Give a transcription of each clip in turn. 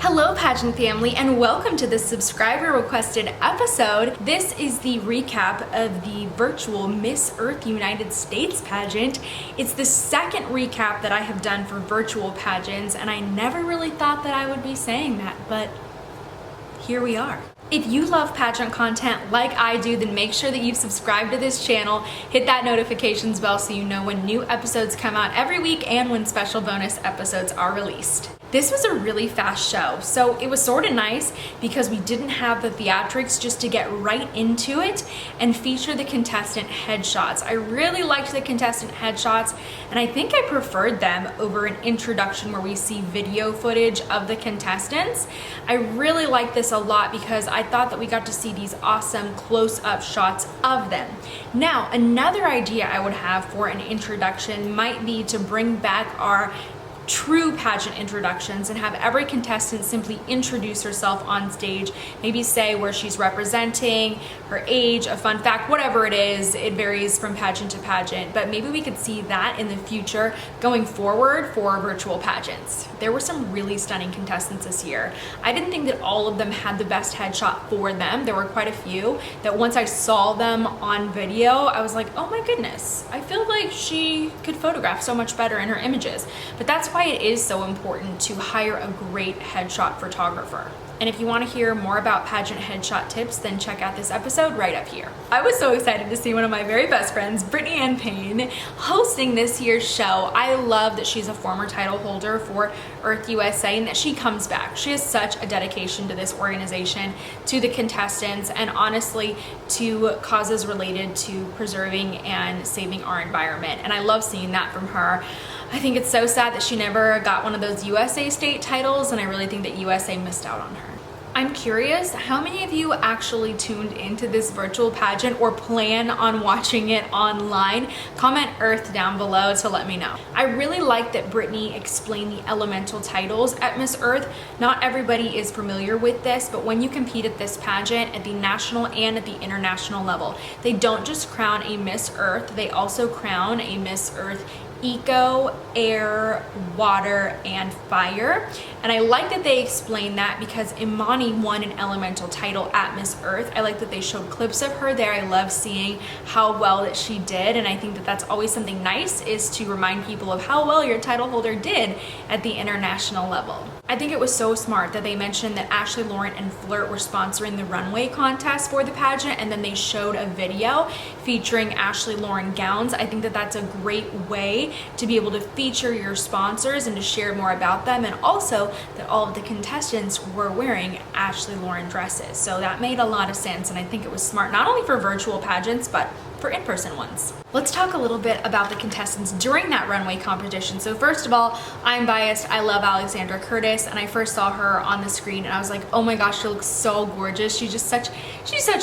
Hello pageant family, and welcome to this subscriber requested episode. This is the recap of the virtual Miss Earth United States pageant. It's the second recap that I have done for virtual pageants, and I never really thought that I would be saying that, but here we are. If you love pageant content like I do, then make sure that you've subscribed to this channel, hit that notifications bell so you know when new episodes come out every week and when special bonus episodes are released. This was a really fast show, so it was sort of nice because we didn't have the theatrics just to get right into it and feature the contestant headshots. I really liked the contestant headshots, and I think I preferred them over an introduction where we see video footage of the contestants. I really liked this a lot because I thought that we got to see these awesome close-up shots of them. Now, another idea I would have for an introduction might be to bring back our true pageant introductions and have every contestant simply introduce herself on stage, maybe say where she's representing, her age, a fun fact, whatever it is. It varies from pageant to pageant, but maybe we could see that in the future going forward for virtual pageants. There were some really stunning contestants this year. I didn't think that all of them had the best headshot for them. There were quite a few that once I saw them on video, I was like, oh my goodness, I feel like she could photograph so much better in her images. But that's why it is so important to hire a great headshot photographer. And if you want to hear more about pageant headshot tips, then check out this episode right up here. I was so excited to see one of my very best friends, Brittany Ann Payne, hosting this year's show. I love that she's a former title holder for Earth USA and that she comes back. She has such a dedication to this organization, to the contestants, and honestly to causes related to preserving and saving our environment. And I love seeing that from her. I think it's so sad that she never got one of those USA state titles, and I really think that USA missed out on her. I'm curious, how many of you actually tuned into this virtual pageant or plan on watching it online? Comment Earth down below to let me know. I really like that Brittany explained the elemental titles at Miss Earth. Not everybody is familiar with this, but when you compete at this pageant at the national and at the international level, they don't just crown a Miss Earth, they also crown a Miss Earth Eco, Air, Water, and Fire. And I like that they explained that because Imani won an elemental title at Miss Earth. I like that they showed clips of her there. I love seeing how well that she did, and I think that that's always something nice, is to remind people of how well your title holder did at the international level. I think it was so smart that they mentioned that Ashley Lauren and Flirt were sponsoring the runway contest for the pageant, and then they showed a video featuring Ashley Lauren gowns. I think that that's a great way to be able to feature your sponsors and to share more about them, and also that all of the contestants were wearing Ashley Lauren dresses. So that made a lot of sense, and I think it was smart not only for virtual pageants but for in-person ones. Let's talk a little bit about the contestants during that runway competition. So first of all, I'm biased. I love Alexandra Curtis, and I first saw her on the screen and I was like, oh my gosh, she looks so gorgeous. She's such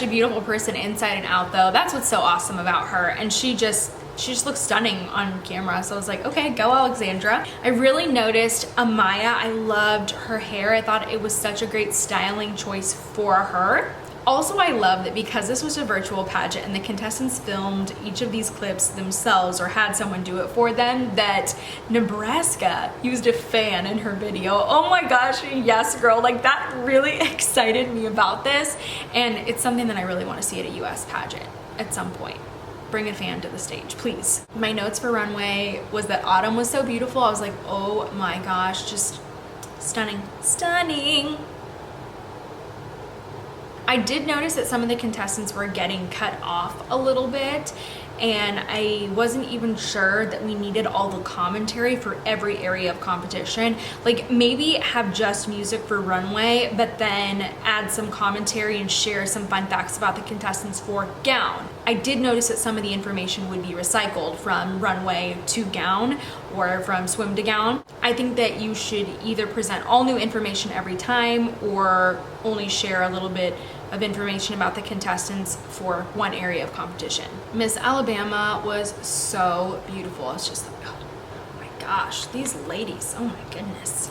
a beautiful person inside and out though. That's what's so awesome about her. And she just looks stunning on camera. So I was like, okay, go Alexandra. I really noticed Amaya. I loved her hair. I thought it was such a great styling choice for her. Also, I love that because this was a virtual pageant and the contestants filmed each of these clips themselves or had someone do it for them, that Nebraska used a fan in her video. Oh my gosh, yes girl, like that really excited me about this, and it's something that I really want to see at a US pageant at some point. Bring a fan to the stage, please. My notes for runway was that Autumn was so beautiful. I was like, oh my gosh, just stunning, stunning. I did notice that some of the contestants were getting cut off a little bit, and I wasn't even sure that we needed all the commentary for every area of competition. Like maybe have just music for runway, but then add some commentary and share some fun facts about the contestants for gown. I did notice that some of the information would be recycled from runway to gown or from swim to gown. I think that you should either present all new information every time or only share a little bit of information about the contestants for one area of competition. Miss Alabama was so beautiful. It's just like, oh my gosh, these ladies, oh my goodness.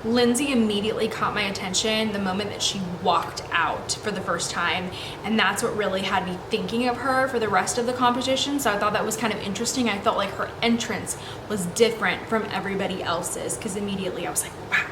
Lindsay immediately caught my attention the moment that she walked out for the first time, and that's what really had me thinking of her for the rest of the competition. So I thought that was kind of interesting. I felt like her entrance was different from everybody else's because immediately I was like, wow,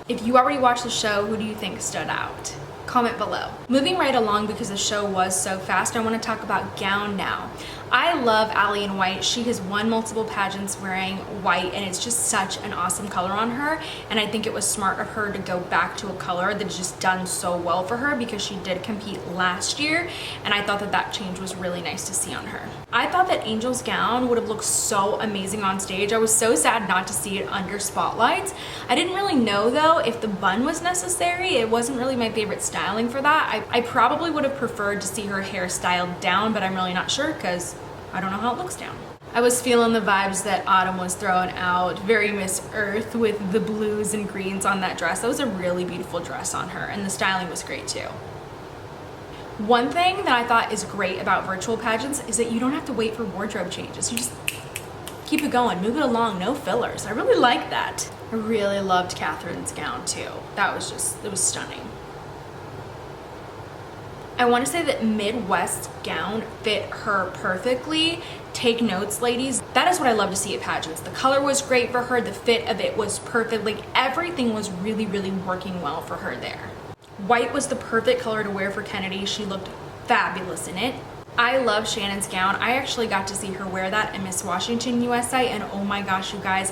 If you already watched the show, who do you think stood out? Comment below. Moving right along because the show was so fast, I want to talk about gown now. I love Allie in white. She has won multiple pageants wearing white, and it's just such an awesome color on her. And I think it was smart of her to go back to a color that's just done so well for her, because she did compete last year, and I thought that that change was really nice to see on her. I thought that Angel's gown would have looked so amazing on stage. I was so sad not to see it under spotlights. I didn't really know though if the bun was necessary. It wasn't really my favorite styling for that. I probably would have preferred to see her hair styled down, but I'm really not sure because I don't know how it looks down. I was feeling the vibes that Autumn was throwing out, very Miss Earth with the blues and greens on that dress. That was a really beautiful dress on her, and the styling was great too. One thing that I thought is great about virtual pageants is that you don't have to wait for wardrobe changes. You just keep it going, move it along, no fillers. I really like that. I really loved Catherine's gown too. That was just, it was stunning. I want to say that Midwest gown fit her perfectly. Take notes, ladies. That is what I love to see at pageants. The color was great for her. The fit of it was perfect. Like, everything was really, really working well for her there. White was the perfect color to wear for Kennedy. She looked fabulous in it. I love Shannon's gown. I actually got to see her wear that in Miss Washington USA, and oh my gosh, you guys,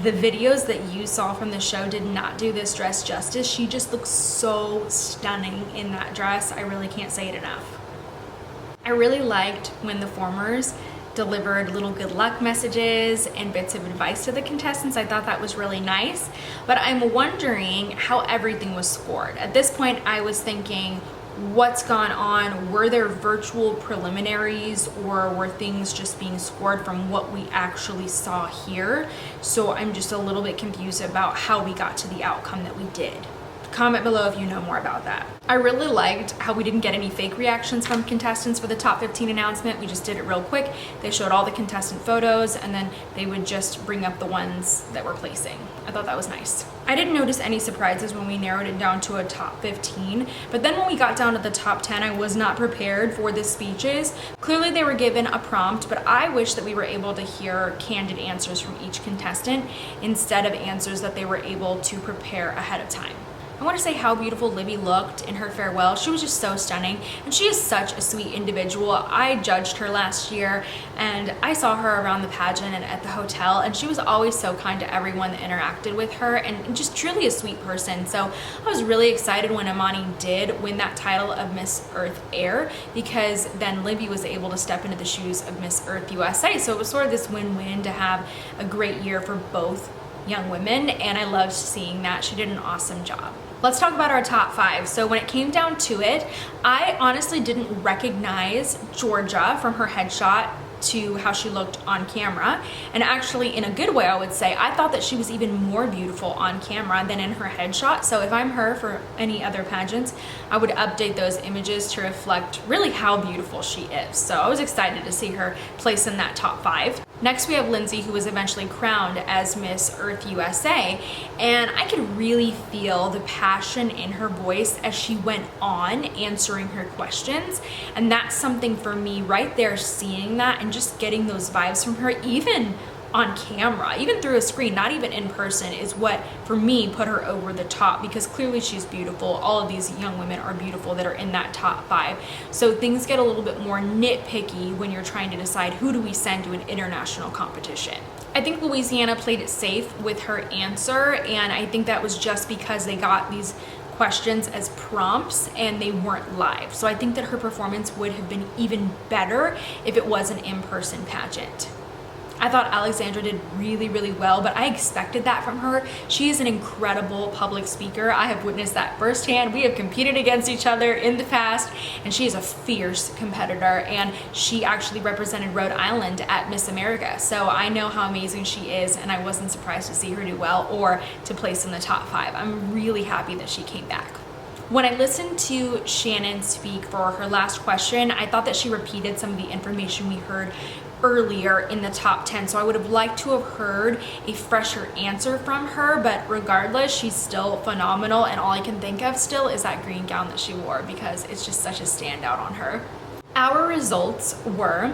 the videos that you saw from the show did not do this dress justice. She just looks so stunning in that dress. I really can't say it enough. I really liked when the formers delivered little good luck messages and bits of advice to the contestants. I thought that was really nice, but I'm wondering how everything was scored. At this point, I was thinking, what's gone on? Were there virtual preliminaries, or were things just being scored from what we actually saw here? So I'm just a little bit confused about how we got to the outcome that we did. Comment below if you know more about that. I really liked how we didn't get any fake reactions from contestants for the top 15 announcement. We just did it real quick. They showed all the contestant photos, and then they would just bring up the ones that were placing. I thought that was nice. I didn't notice any surprises when we narrowed it down to a top 15, but then when we got down to the top 10, I was not prepared for the speeches. Clearly they were given a prompt, but I wish that we were able to hear candid answers from each contestant instead of answers that they were able to prepare ahead of time. I want to say how beautiful Libby looked in her farewell. She was just so stunning, and she is such a sweet individual. I judged her last year, and I saw her around the pageant and at the hotel, and she was always so kind to everyone that interacted with her, and just truly a sweet person. So I was really excited when Imani did win that title of Miss Earth Air, because then Libby was able to step into the shoes of Miss Earth USA. So it was sort of this win-win to have a great year for both young women, and I loved seeing that. She did an awesome job. Let's talk about our top 5. So when it came down to it, I honestly didn't recognize Georgia from her headshot to how she looked on camera, and actually in a good way, I would say. I thought that she was even more beautiful on camera than in her headshot. So if I'm her for any other pageants, I would update those images to reflect really how beautiful she is. So I was excited to see her place in that top 5. Next we have Lindsay, who was eventually crowned as Miss Earth USA, and I could really feel the passion in her voice as she went on answering her questions, and that's something for me right there, seeing that and just getting those vibes from her, even on camera, even through a screen, not even in person, is what for me put her over the top, because clearly she's beautiful. All of these young women are beautiful that are in that top 5. So things get a little bit more nitpicky when you're trying to decide who do we send to an international competition. I think Louisiana played it safe with her answer, and I think that was just because they got these questions as prompts and they weren't live. So I think that her performance would have been even better if it was an in-person pageant. I thought Alexandra did really, really well, but I expected that from her. She is an incredible public speaker. I have witnessed that firsthand. We have competed against each other in the past, and she is a fierce competitor, and she actually represented Rhode Island at Miss America. So I know how amazing she is, and I wasn't surprised to see her do well or to place in the top 5. I'm really happy that she came back. When I listened to Shannon speak for her last question, I thought that she repeated some of the information we heard earlier in the top 10, so I would have liked to have heard a fresher answer from her, but regardless, she's still phenomenal, and all I can think of still is that green gown that she wore, because it's just such a standout on her. Our results were: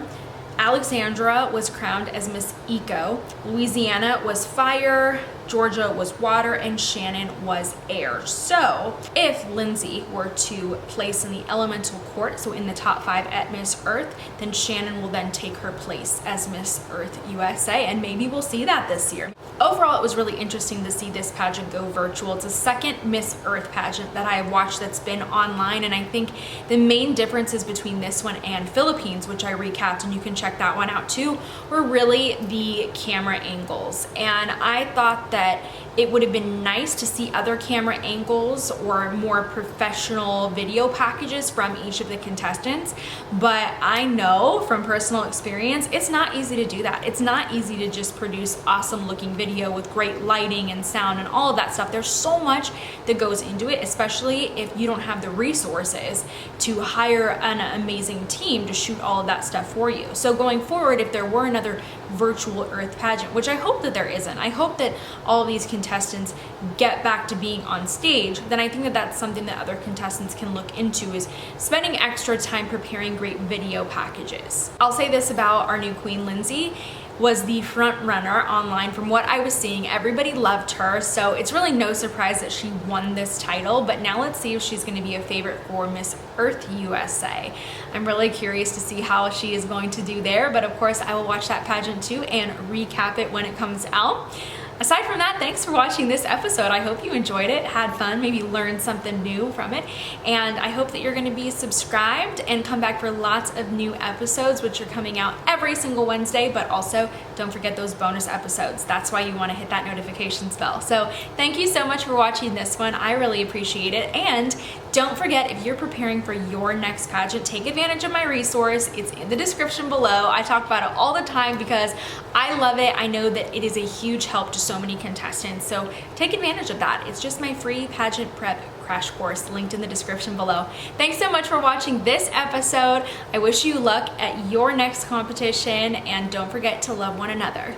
Alexandra was crowned as Miss Eco, Louisiana was Fire, Georgia was water, and Shannon was air. So if Lindsay were to place in the elemental court, so in the top 5 at Miss Earth, then Shannon will then take her place as Miss Earth USA, and maybe we'll see that this year. Overall, it was really interesting to see this pageant go virtual. It's the second Miss Earth pageant that I have watched that's been online, and I think the main differences between this one and Philippines, which I recapped, and you can check that one out too, were really the camera angles. And I thought that it would have been nice to see other camera angles or more professional video packages from each of the contestants, but I know from personal experience, it's not easy to do that. It's not easy to just produce awesome looking video with great lighting and sound and all of that stuff. There's so much that goes into it, especially if you don't have the resources to hire an amazing team to shoot all of that stuff for you. So going forward, if there were another virtual Earth pageant, which I hope that there isn't, I hope that all of these contestants get back to being on stage, then I think that that's something that other contestants can look into, is spending extra time preparing great video packages. I'll say this about our new queen, Lindsay was the front runner online. From what I was seeing, everybody loved her, so it's really no surprise that she won this title. But now let's see if she's going to be a favorite for Miss Earth USA. I'm really curious to see how she is going to do there, but of course I will watch that pageant too and recap it when it comes out. Aside from that, thanks for watching this episode. I hope you enjoyed it, had fun, maybe learned something new from it, and I hope that you're going to be subscribed and come back for lots of new episodes, which are coming out every single Wednesday, but also don't forget those bonus episodes. That's why you want to hit that notifications bell. So thank you so much for watching this one. I really appreciate it, and don't forget, if you're preparing for your next pageant, take advantage of my resource. It's in the description below. I talk about it all the time because I love it. I know that it is a huge help to so many contestants, so take advantage of that. It's just my free pageant prep crash course linked in the description below. Thanks so much for watching this episode. I wish you luck at your next competition, and don't forget to love one another.